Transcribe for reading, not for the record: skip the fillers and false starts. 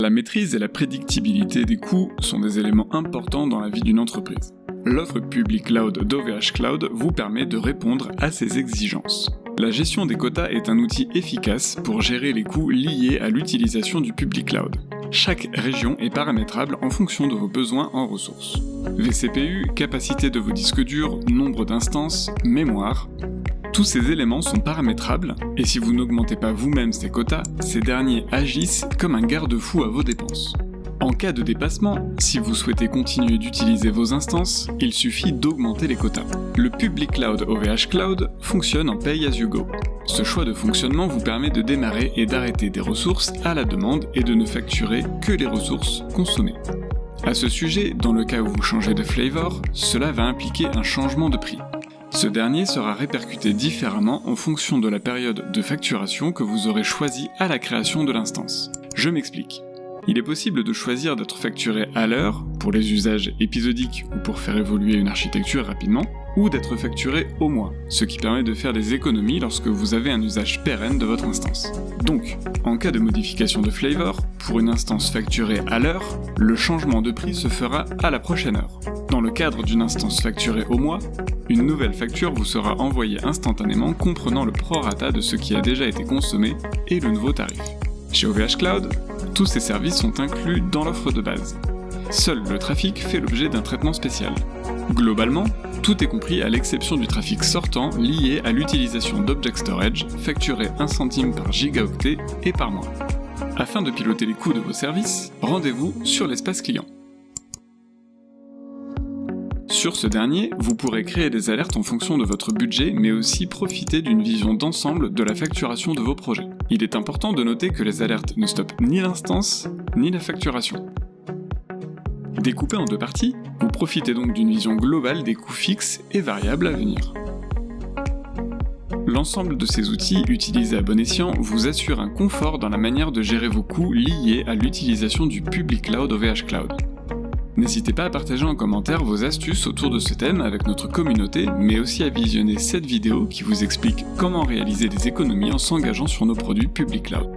La maîtrise et la prédictibilité des coûts sont des éléments importants dans la vie d'une entreprise. L'offre Public Cloud d'OVH Cloud vous permet de répondre à ces exigences. La gestion des quotas est un outil efficace pour gérer les coûts liés à l'utilisation du Public Cloud. Chaque région est paramétrable en fonction de vos besoins en ressources. vCPU, capacité de vos disques durs, nombre d'instances, mémoire... Tous ces éléments sont paramétrables, et si vous n'augmentez pas vous-même ces quotas, ces derniers agissent comme un garde-fou à vos dépenses. En cas de dépassement, si vous souhaitez continuer d'utiliser vos instances, il suffit d'augmenter les quotas. Le Public Cloud OVH Cloud fonctionne en Pay-as-you-go. Ce choix de fonctionnement vous permet de démarrer et d'arrêter des ressources à la demande et de ne facturer que les ressources consommées. À ce sujet, dans le cas où vous changez de flavor, cela va impliquer un changement de prix. Ce dernier sera répercuté différemment en fonction de la période de facturation que vous aurez choisie à la création de l'instance. Je m'explique. Il est possible de choisir d'être facturé à l'heure, pour les usages épisodiques ou pour faire évoluer une architecture rapidement, ou d'être facturé au mois, ce qui permet de faire des économies lorsque vous avez un usage pérenne de votre instance. Donc, en cas de modification de flavor, pour une instance facturée à l'heure, le changement de prix se fera à la prochaine heure. Dans le cadre d'une instance facturée au mois, une nouvelle facture vous sera envoyée instantanément comprenant le prorata de ce qui a déjà été consommé et le nouveau tarif. Chez OVH Cloud, tous ces services sont inclus dans l'offre de base. Seul le trafic fait l'objet d'un traitement spécial. Globalement, tout est compris à l'exception du trafic sortant lié à l'utilisation d'Object Storage, facturé 1 centime par gigaoctet et par mois. Afin de piloter les coûts de vos services, rendez-vous sur l'espace client. Sur ce dernier, vous pourrez créer des alertes en fonction de votre budget, mais aussi profiter d'une vision d'ensemble de la facturation de vos projets. Il est important de noter que les alertes ne stoppent ni l'instance, ni la facturation. Découpé en deux parties, vous profitez donc d'une vision globale des coûts fixes et variables à venir. L'ensemble de ces outils utilisés à bon escient vous assure un confort dans la manière de gérer vos coûts liés à l'utilisation du Public Cloud OVH Cloud. N'hésitez pas à partager en commentaire vos astuces autour de ce thème avec notre communauté, mais aussi à visionner cette vidéo qui vous explique comment réaliser des économies en s'engageant sur nos produits Public Cloud.